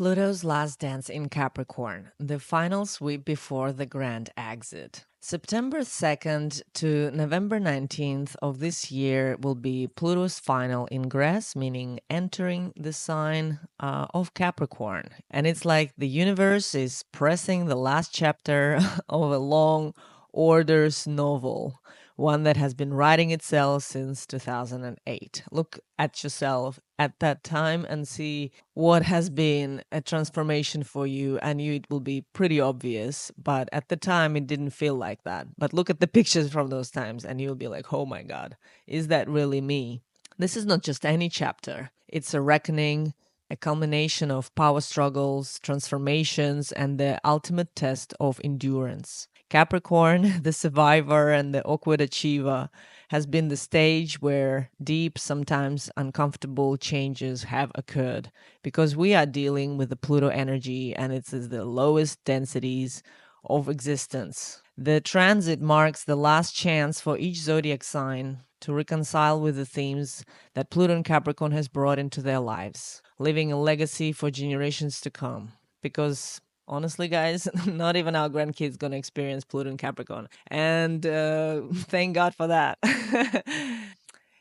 Pluto's last dance in Capricorn, the final sweep before the grand exit. September 2nd to November 19th of this year will be Pluto's final ingress, meaning entering the sign of Capricorn. And it's like the universe is pressing the last chapter of a long orders novel, one that has been writing itself since 2008. Look at yourself at that time and see what has been a transformation for you. And it will be pretty obvious, but at the time it didn't feel like that. But look at the pictures from those times and you'll be like, oh my God, is that really me? This is not just any chapter. It's a reckoning, a culmination of power struggles, transformations, and the ultimate test of endurance. Capricorn, the survivor and the awkward achiever, has been the stage where deep, sometimes uncomfortable changes have occurred because we are dealing with the Pluto energy and it's the lowest densities of existence. The transit marks the last chance for each zodiac sign to reconcile with the themes that Pluto and Capricorn has brought into their lives, leaving a legacy for generations to come. Because honestly, guys, not even our grandkids gonna experience Pluto and Capricorn, and thank God for that.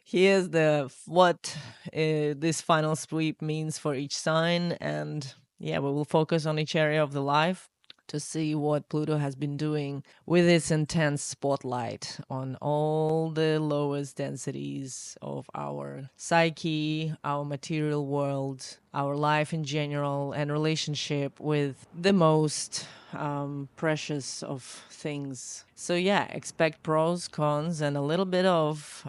Here's the what this final sweep means for each sign, and yeah, we will focus on each area of the life to see what Pluto has been doing with its intense spotlight on all the lowest densities of our psyche, our material world, our life in general, and relationship with the most precious of things. So yeah, expect pros, cons, and a little bit of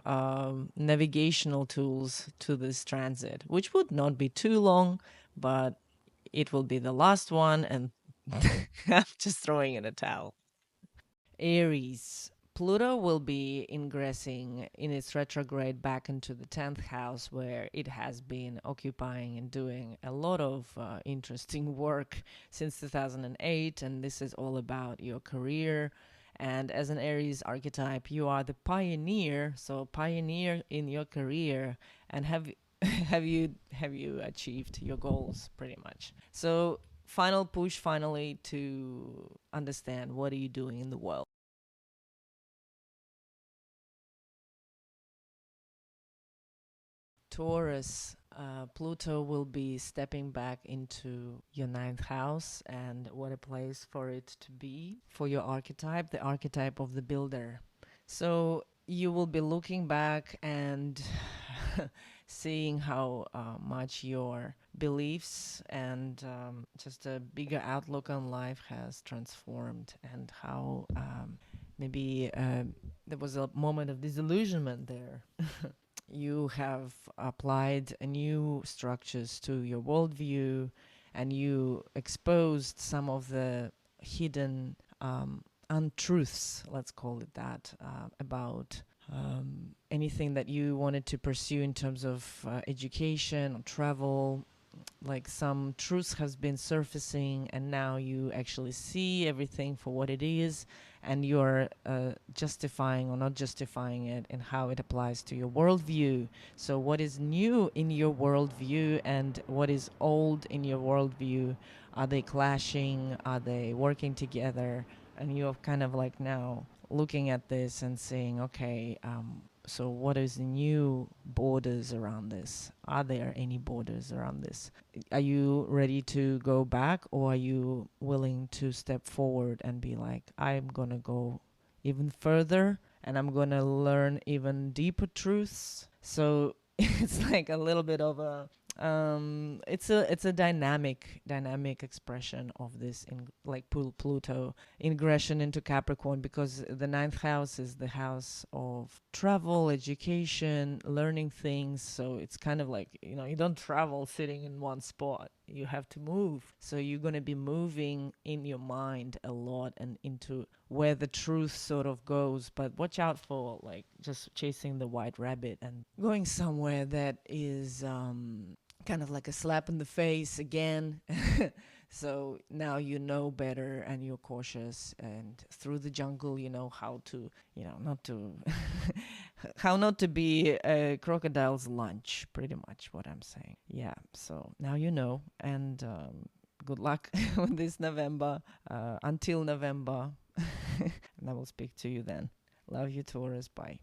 navigational tools to this transit, which would not be too long, but it will be the last one, and I'm just throwing in a towel. Aries. Pluto will be ingressing in its retrograde back into the 10th house, where it has been occupying and doing a lot of interesting work since 2008. And this is all about your career. And as an Aries archetype, you are the pioneer. So, pioneer in your career. And have you achieved your goals pretty much? So, final push finally to understand what are you doing in the world. Taurus, Pluto will be stepping back into your ninth house, and what a place for it to be for your archetype, the archetype of the builder. So you will be looking back and seeing how much your beliefs and just a bigger outlook on life has transformed, and how maybe there was a moment of disillusionment there. You have applied new structures to your worldview, and you exposed some of the hidden untruths, let's call it that, about anything that you wanted to pursue in terms of education or travel. Like, some truths has been surfacing, and now you actually see everything for what it is, and you're justifying or not justifying it and how it applies to your worldview. So what is new in your worldview and what is old in your worldview? Are they clashing? Are they working together? And you're kind of like now looking at this and saying, okay, so what is the new borders around this? Are there any borders around this? Are you ready to go back, or are you willing to step forward and be like, I'm going to go even further and I'm going to learn even deeper truths? So it's like a little bit of a it's a dynamic expression of this, in like Pluto ingression into Capricorn, because the ninth house is the house of travel, education, learning things. So it's kind of like, you don't travel sitting in one spot. You have to move. So you're going to be moving in your mind a lot and into where the truth sort of goes. But watch out for like just chasing the white rabbit and going somewhere that is kind of like a slap in the face again. So now you know better and you're cautious, and through the jungle you know how to, not to how not to be a crocodile's lunch, pretty much what I'm saying. Yeah, so now you know, and good luck with this November, until November. And I will speak to you then. Love you, Taurus. Bye.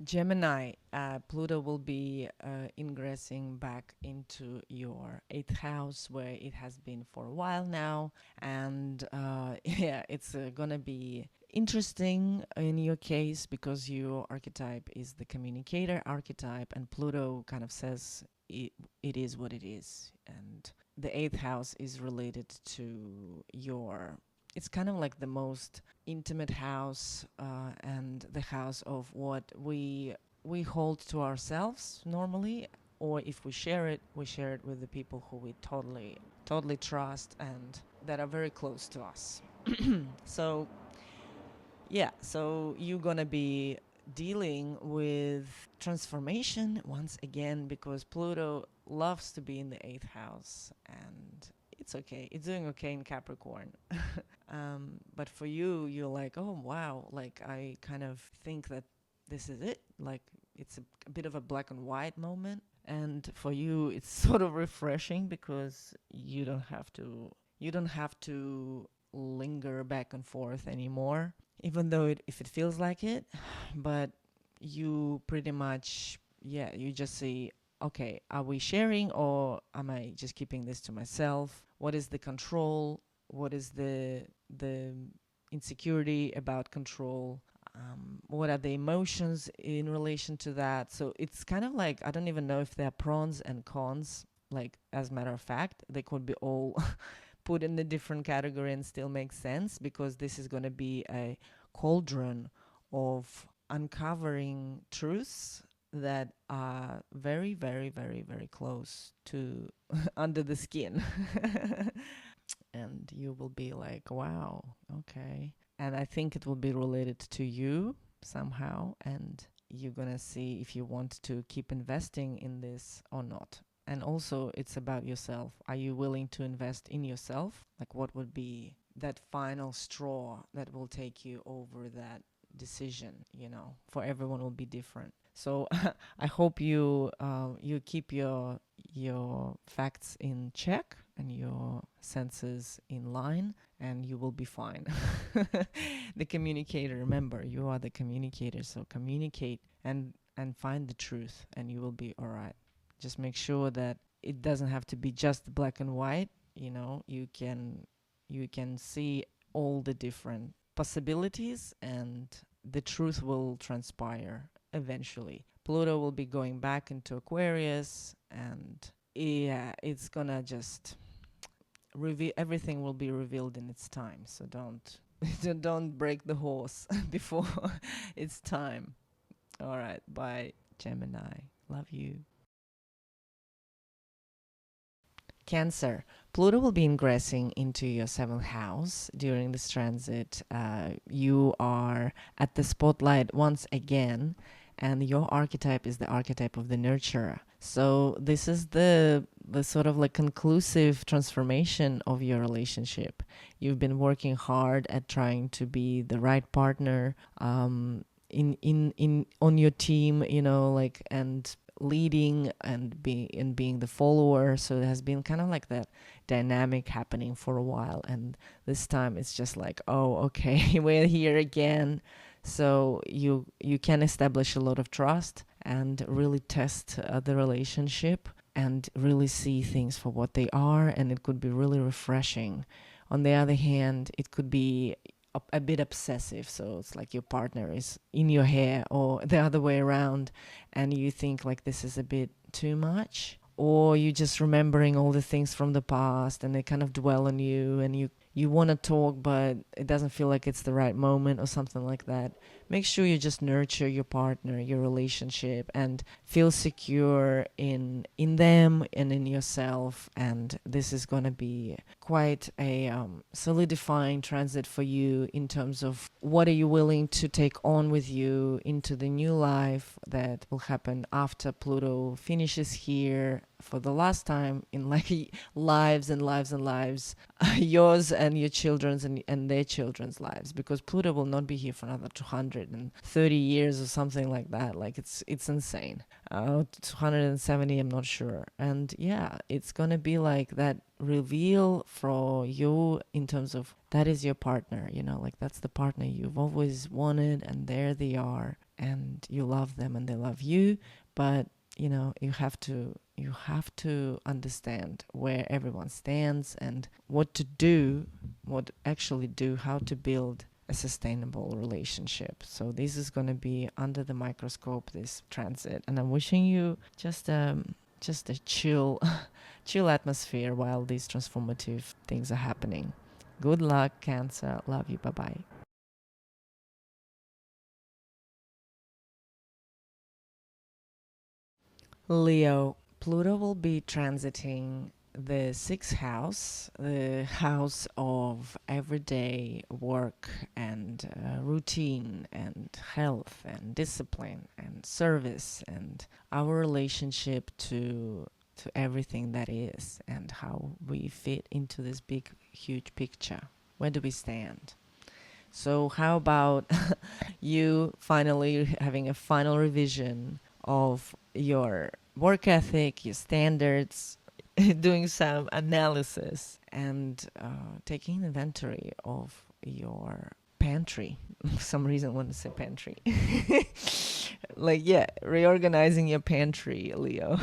Gemini, Pluto will be ingressing back into your 8th house where it has been for a while now. And yeah, it's going to be interesting in your case because your archetype is the communicator archetype, and Pluto kind of says it is what it is. And the 8th house is related to your, it's kind of like the most intimate house, and the house of what we hold to ourselves normally, or if we share it with the people who we totally trust and that are very close to us. So yeah, so you're gonna be dealing with transformation once again because Pluto loves to be in the 8th house, and it's okay. It's doing okay in Capricorn. But for you, you're like, oh, wow. Like, I kind of think that this is it. Like, it's a bit of a black and white moment. And for you, it's sort of refreshing because you don't have to linger back and forth anymore, even though if it feels like it. But you pretty much, yeah, you just see, okay, are we sharing or am I just keeping this to myself? What is the control? What is the insecurity about control? What are the emotions in relation to that? So it's kind of like, I don't even know if there are pros and cons. Like, as a matter of fact, they could be all put in a different category and still make sense, because this is going to be a cauldron of uncovering truths that are very, very, very, very close to under the skin. And you will be like, wow, okay. And I think it will be related to you somehow, and you're gonna see if you want to keep investing in this or not. And also, it's about yourself. Are you willing to invest in yourself? Like, what would be that final straw that will take you over that decision? For everyone will be different. So I hope you keep your facts in check and your senses in line, and you will be fine. The communicator, remember, you are the communicator. So communicate and find the truth, and you will be all right. Just make sure that it doesn't have to be just black and white. You can see all the different possibilities, and the truth will transpire eventually. Pluto will be going back into Aquarius, and yeah, it's gonna just everything will be revealed in its time. So don't break the horse before it's time. All right, bye, Gemini. Love you. Cancer. Pluto will be ingressing into your 7th house during this transit. You are at the spotlight once again, and your archetype is the archetype of the nurturer. So this is the sort of like conclusive transformation of your relationship. You've been working hard at trying to be the right partner on your team, and leading and being the follower. So it has been kind of like that dynamic happening for a while, and this time it's just like, oh, okay, we're here again. So you can establish a lot of trust and really test the relationship and really see things for what they are, and it could be really refreshing. On the other hand, it could be a bit obsessive, so it's like your partner is in your hair or the other way around, and you think like this is a bit too much, or you're just remembering all the things from the past and they kind of dwell on you, and you want to talk but it doesn't feel like it's the right moment or something like that. Make sure you just nurture your partner, your relationship, and feel secure in them and in yourself. And this is going to be quite a solidifying transit for you in terms of what are you willing to take on with you into the new life that will happen after Pluto finishes here for the last time in like lives and lives and lives, yours and your children's and their children's lives, because Pluto will not be here for another 230 years or something like that. Like it's insane. 270, I'm not sure. And yeah, it's gonna be like that reveal for you in terms of that is your partner, like that's the partner you've always wanted, and there they are, and you love them and they love you. But you have to understand where everyone stands and what actually do, how to build a sustainable relationship. So this is going to be under the microscope, this transit, and I'm wishing you just a chill chill atmosphere while these transformative things are happening. Good luck, Cancer. Love you. Bye bye. Leo, Pluto will be transiting the sixth house, the house of everyday work and routine and health and discipline and service and our relationship to everything that is, and how we fit into this big, huge picture. Where do we stand? So how about you finally having a final revision of your work ethic, your standards, doing some analysis, and taking inventory of your pantry. For some reason I want to say pantry. Like, yeah, reorganizing your pantry, Leo.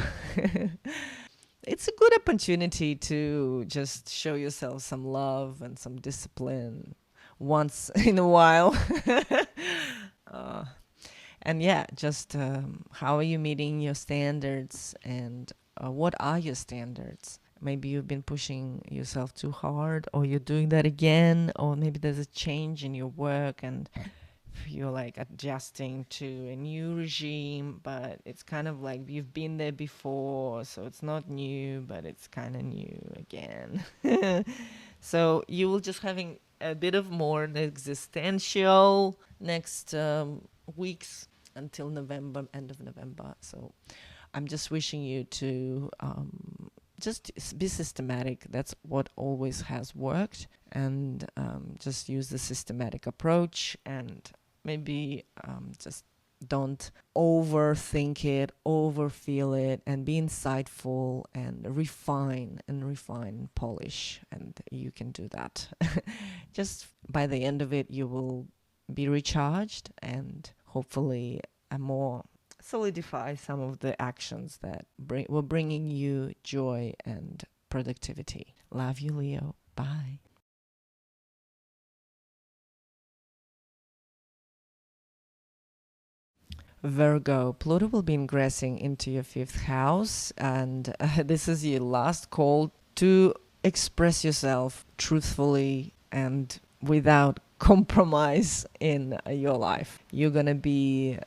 It's a good opportunity to just show yourself some love and some discipline once in a while. uh, and yeah, just how are you meeting your standards, and what are your standards? Maybe you've been pushing yourself too hard, or you're doing that again, or maybe there's a change in your work and you're like adjusting to a new regime, but it's kind of like you've been there before, so it's not new, but it's kind of new again. So you will just having a bit of more existential next weeks until November, end of November. So I'm just wishing you to just be systematic. That's what always has worked. And just use the systematic approach, and maybe just don't overthink it, overfeel it, and be insightful and refine and polish. And you can do that. Just by the end of it, you will be recharged and hopefully a more solidify some of the actions that were bringing you joy and productivity. Love you, Leo. Bye. Virgo, Pluto will be ingressing into your fifth house, and this is your last call to express yourself truthfully and without compromise in your life. You're gonna be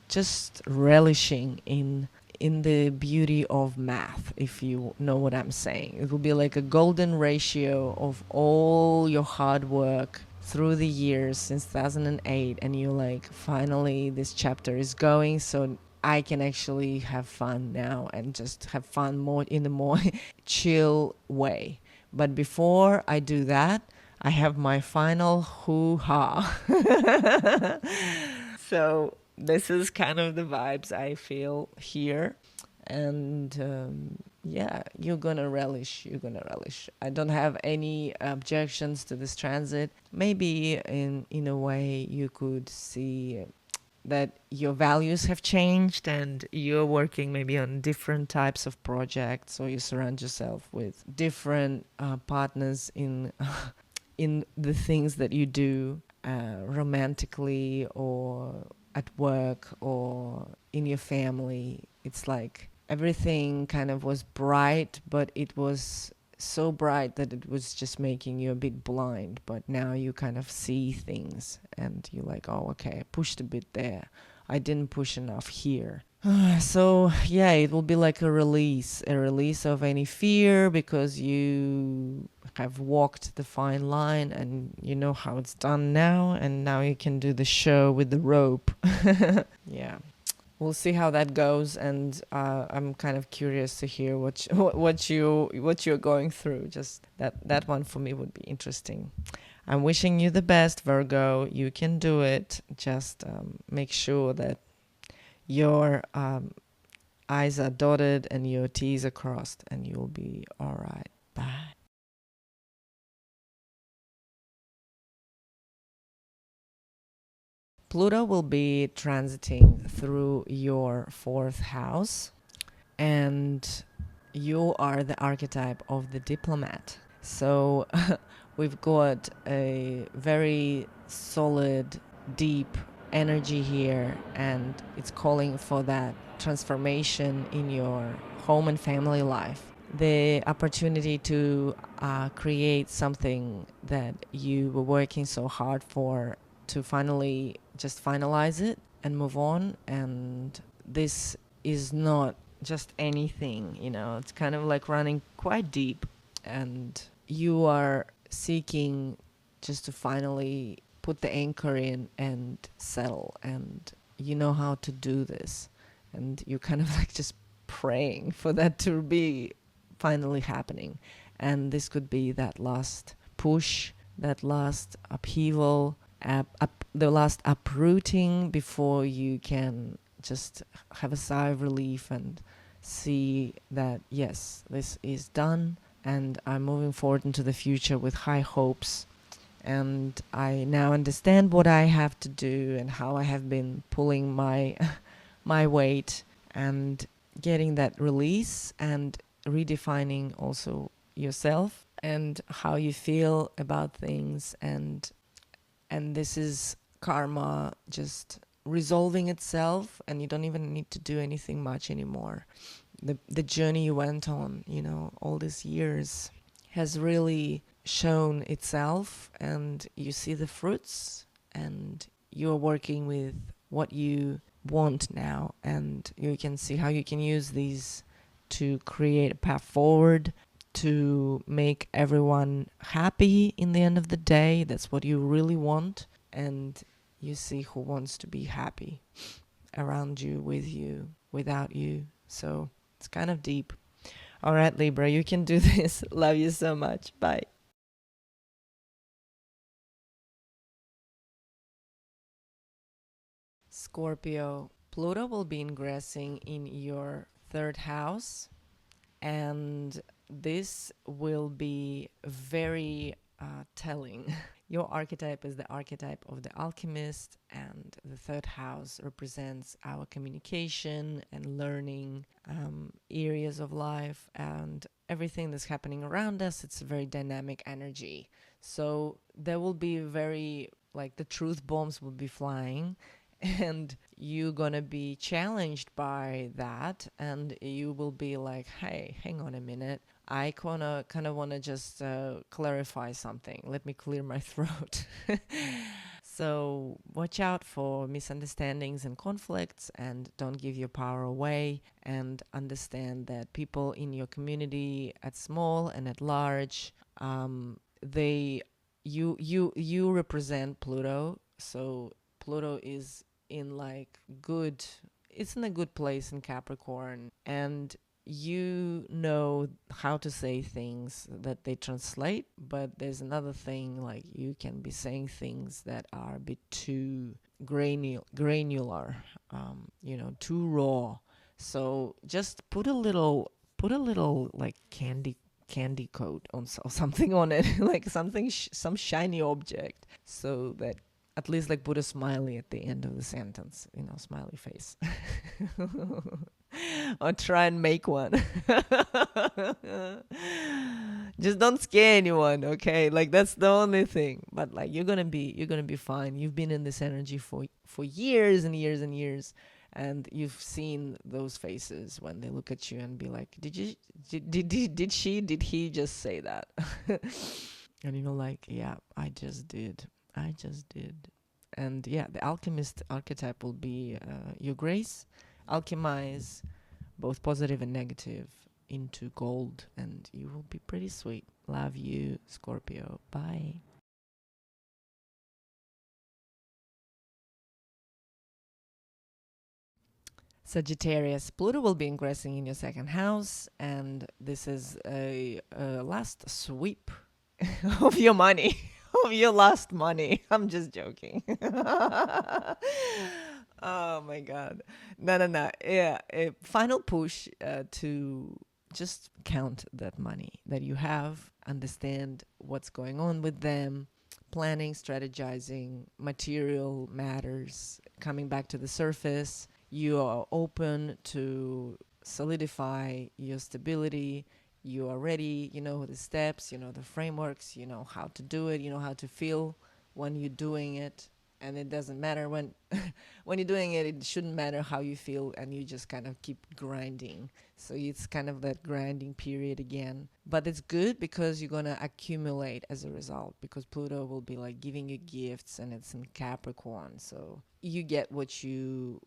just relishing in the beauty of math, if you know what I'm saying. It will be like a golden ratio of all your hard work through the years since 2008, and you're like, finally this chapter is going, so I can actually have fun now and just have fun more in a more chill way. But before I do that, I have my final hoo-ha. So this is kind of the vibes I feel here. And yeah, you're gonna relish. I don't have any objections to this transit. Maybe in a way you could see that your values have changed and you're working maybe on different types of projects, or you surround yourself with different partners in in the things that you do, romantically or at work or in your family. It's like everything kind of was bright, but it was so bright that it was just making you a bit blind. But now you kind of see things and you're like, oh, okay, I pushed a bit there. I didn't push enough here. So yeah, it will be like a release of any fear, because you have walked the fine line and you know how it's done now, and now you can do the show with the rope. Yeah. we'll see how that goes, and I'm kind of curious to hear what you're going through. Just that one for me would be interesting. I'm wishing you the best, Virgo. You can do it. Just make sure that your I's are dotted and your T's are crossed, and you'll be all right. Bye. Pluto will be transiting through your fourth house, and you are the archetype of the diplomat. So we've got a very solid, deep energy here, and it's calling for that transformation in your home and family life. The opportunity to create something that you were working so hard for, to finally just finalize it and move on. And this is not just anything, it's kind of like running quite deep, and you are seeking just to finally put the anchor in and settle, and you know how to do this, and you're kind of like just praying for that to be finally happening. And this could be that last push, that last upheaval, the last uprooting before you can just have a sigh of relief and see that, yes, this is done, and I'm moving forward into the future with high hopes. And I now understand what I have to do and how I have been pulling my my weight, and getting that release and redefining also yourself and how you feel about things. And this is karma just resolving itself, and you don't even need to do anything much anymore. The journey you went on, all these years, has really shown itself, and you see the fruits, and you're working with what you want now, and you can see how you can use these to create a path forward, to make everyone happy in the end of the day. That's what you really want. And you see who wants to be happy around you, with you, without you. So it's kind of deep. All right, Libra, you can do this. Love you so much. Bye. Scorpio, Pluto will be ingressing in your third house, and this will be very telling. Your archetype is the archetype of the alchemist, and the third house represents our communication and learning areas of life, and everything that's happening around us. It's a very dynamic energy. So there will be very, like, the truth bombs will be flying, and you're gonna be challenged by that, and you will be like, hey, hang on a minute, I kind of want to just clarify something. Let me clear my throat. So watch out for misunderstandings and conflicts, and don't give your power away, and understand that people in your community, at small and at large, they you represent Pluto. So Pluto is in like good, it's in a good place in Capricorn, and you know how to say things that they translate. But there's another thing, like, you can be saying things that are a bit too granular, too raw. So just put a little like candy coat on, or something on it, like something some shiny object, so that at least, like, put a smiley at the end of the sentence, smiley face. Or try and make one. Just don't scare anyone, okay? Like, that's the only thing. But like, you're gonna be fine. You've been in this energy for years and years and years, and you've seen those faces when they look at you and be like, did he just say that? And like, yeah, I just did. And yeah, the alchemist archetype will be your grace. Alchemize both positive and negative into gold, and you will be pretty sweet. Love you, Scorpio. Bye. Sagittarius, Pluto will be ingressing in your second house, and this is a last sweep of your money, of your last money. I'm just joking. Oh my God. No, no, no. Yeah. A final push to just count that money that you have, understand what's going on with them, planning, strategizing, material matters coming back to the surface. You are open to solidify your stability. You are ready, you know the steps, you know the frameworks, you know how to do it, you know how to feel when you're doing it. And it doesn't matter when when you're doing it, it shouldn't matter how you feel, and you just kind of keep grinding. So it's kind of that grinding period again. But it's good because you're gonna accumulate as a result, because Pluto will be like giving you gifts, and it's in Capricorn. So you get what you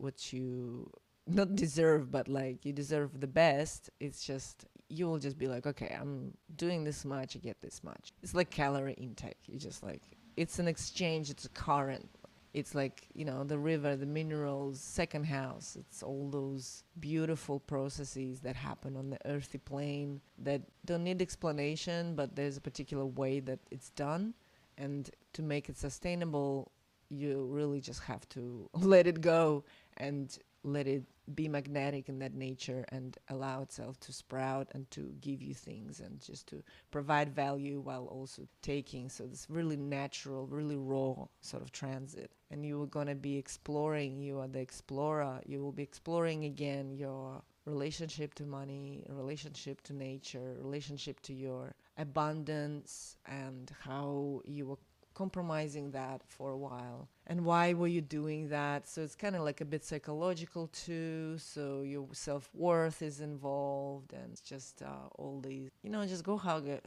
not deserve, but like you deserve the best. It's just you will just be like, okay, I'm doing this much, I get this much. It's like calorie intake. You just like, it's an exchange, it's a current. It's like, you know, the river, the minerals, second house. It's all those beautiful processes that happen on the earthy plane that don't need explanation, but there's a particular way that it's done. And to make it sustainable, you really just have to let it go and let it be magnetic in that nature and allow itself to sprout and to give you things and just to provide value while also taking. So this really natural, really raw sort of transit. And you are going to be exploring, you are the explorer. You will be exploring again your relationship to money, relationship to nature, relationship to your abundance, and how you were compromising that for a while, and why were you doing that. So it's kind of like a bit psychological too, so your self-worth is involved, and it's just all these, you know, just go hug a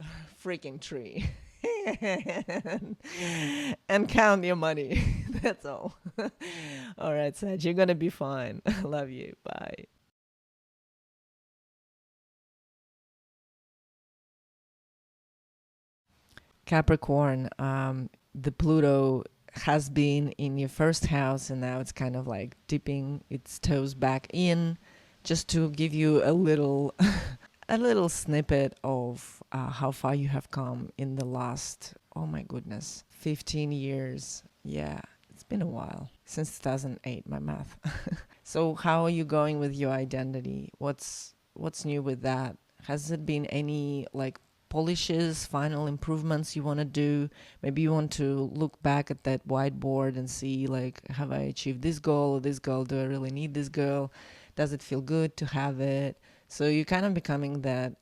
freaking tree and count your money. That's all. All right, Saj, you're gonna be fine. Love you. Bye. Capricorn, the Pluto has been in your first house, and now it's kind of like dipping its toes back in, just to give you a little a little snippet of how far you have come in the last, oh my goodness, 15 years. Yeah, it's been a while, since 2008, my math. So how are you going with your identity? What's new with that? Has it been any like polishes, final improvements you want to do? Maybe you want to look back at that whiteboard and see, like, have I achieved this goal or this goal? Do I really need this goal? Does it feel good to have it? So you're kind of becoming that,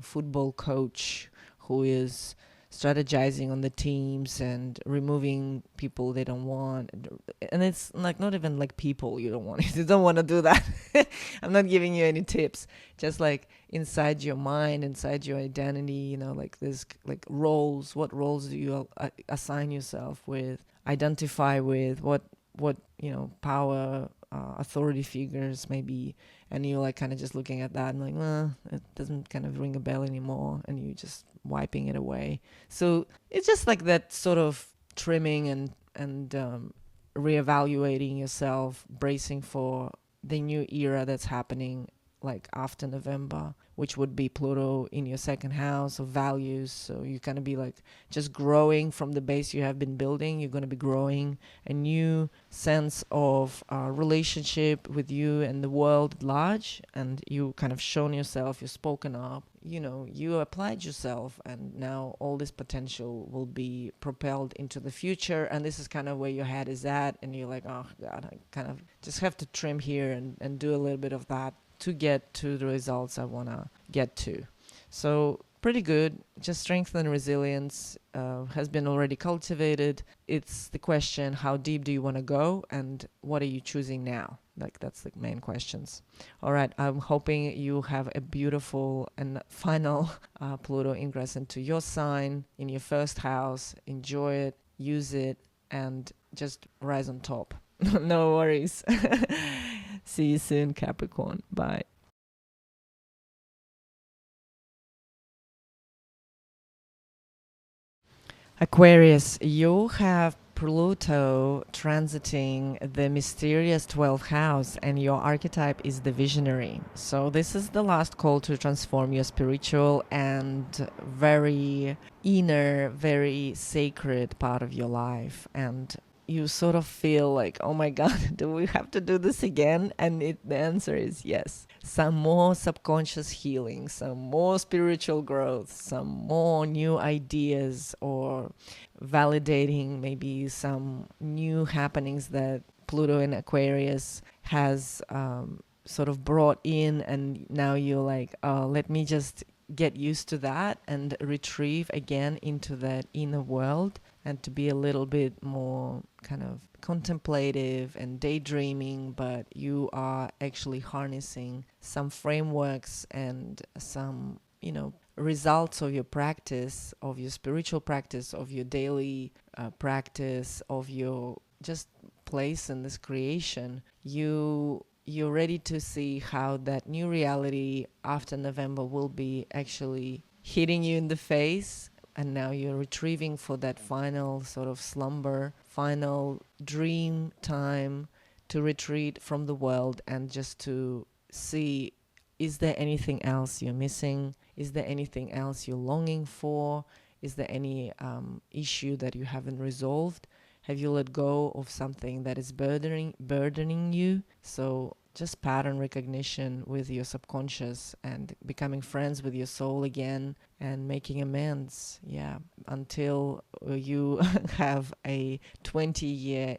football coach who is strategizing on the teams and removing people they don't want. And it's like not even like people you don't want. You don't want to do that. I'm not giving you any tips. Just like inside your mind, inside your identity, you know, like this, like roles. What roles do you assign yourself with? Identify with what power, authority figures maybe, and you're like kind of just looking at that and like, well, it doesn't kind of ring a bell anymore, and you just wiping it away. So it's just like that sort of trimming and reevaluating yourself, bracing for the new era that's happening like after November, which would be Pluto in your second house of values. So you're going to be like just growing from the base you have been building. You're going to be growing a new sense of relationship with you and the world at large. And you kind of shown yourself, you've spoken up, you applied yourself, and now all this potential will be propelled into the future. And this is kind of where your head is at. And you're like, oh God, I kind of just have to trim here and do a little bit of that to get to the results I want to get to. So pretty good. Just strength and resilience has been already cultivated. It's the question, how deep do you want to go, and what are you choosing now? Like, that's the main questions. All right, I'm hoping you have a beautiful and final Pluto ingress into your sign in your first house. Enjoy it, use it, and just rise on top. No worries. See you soon, Capricorn. Bye. Aquarius, you have Pluto transiting the mysterious 12th house, and your archetype is the visionary. So this is the last call to transform your spiritual and very inner, very sacred part of your life. And you sort of feel like, oh my God, do we have to do this again? And the answer is yes. Some more subconscious healing, some more spiritual growth, some more new ideas, or validating maybe some new happenings that Pluto in Aquarius has sort of brought in. And now you're like, oh, let me just get used to that and retrieve again into that inner world, and to be a little bit more kind of contemplative and daydreaming, but you are actually harnessing some frameworks and some, results of your practice, of your spiritual practice, of your daily practice, of your just place in this creation. You're ready to see how that new reality after November will be actually hitting you in the face. And now you're retrieving for that final sort of slumber, final dream time to retreat from the world and just to see, is there anything else you're missing? Is there anything else you're longing for? Is there any issue that you haven't resolved? Have you let go of something that is burdening you? So just pattern recognition with your subconscious and becoming friends with your soul again and making amends. Yeah, until you have a 20-year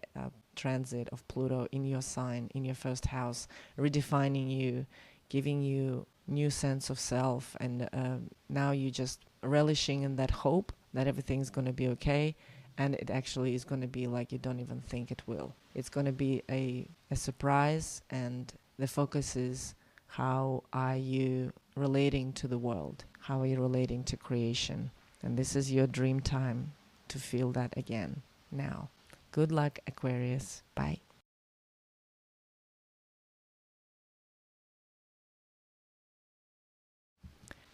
transit of Pluto in your sign, in your first house, redefining you, giving you new sense of self. And now you just relishing in that hope that everything's going to be okay. And it actually is going to be like you don't even think it will. It's going to be a surprise, and the focus is, how are you relating to the world? How are you relating to creation? And this is your dream time to feel that again now. Good luck, Aquarius. Bye.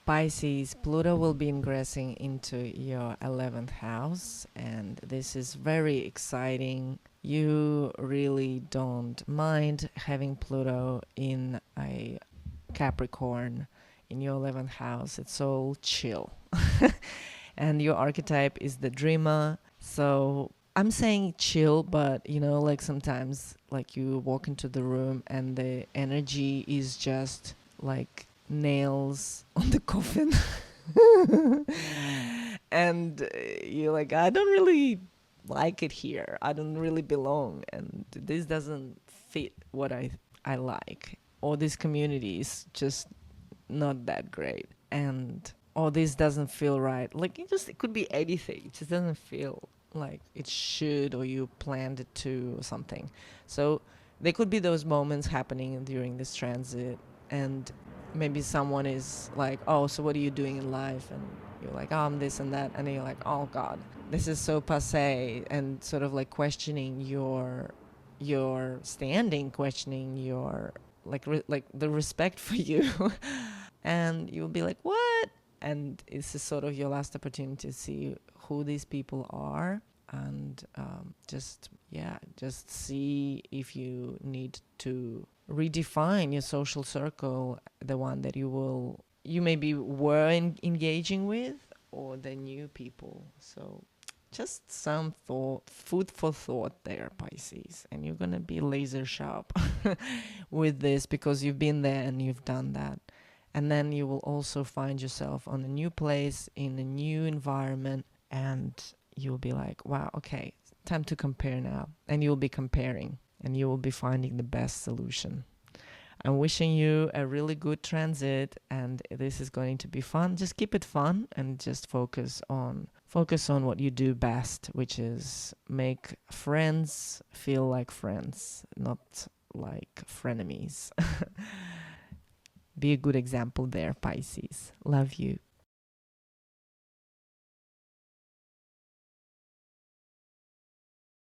Pisces, Pluto will be ingressing into your 11th house, and this is very exciting. You really don't mind having Pluto in a Capricorn in your 11th house. It's all chill. And your archetype is the dreamer. So I'm saying chill, but like sometimes like you walk into the room and the energy is just like nails on the coffin. And you're like, I don't really like it here. I don't really belong. And this doesn't fit what I like. Or this community is just not that great. And or this doesn't feel right. Like it could be anything. It just doesn't feel like it should, or you planned it to, or something. So there could be those moments happening during this transit, and maybe someone is like, oh, so what are you doing in life? And you're like, oh, I'm this and that. And then you're like, oh God, this is so passé, and sort of like questioning your standing, questioning your like the respect for you. And you'll be like, what? And this is sort of your last opportunity to see who these people are, and just see if you need to redefine your social circle, the one that you maybe were engaging with, or the new people. So just some food for thought there, Pisces. And you're going to be laser sharp with this, because you've been there and you've done that. And then you will also find yourself on a new place, in a new environment, and you'll be like, wow, okay, time to compare now. And you'll be comparing, and you will be finding the best solution. I'm wishing you a really good transit, and this is going to be fun. Just keep it fun and just focus on what you do best, which is make friends feel like friends, not like frenemies. Be a good example there, Pisces. Love you.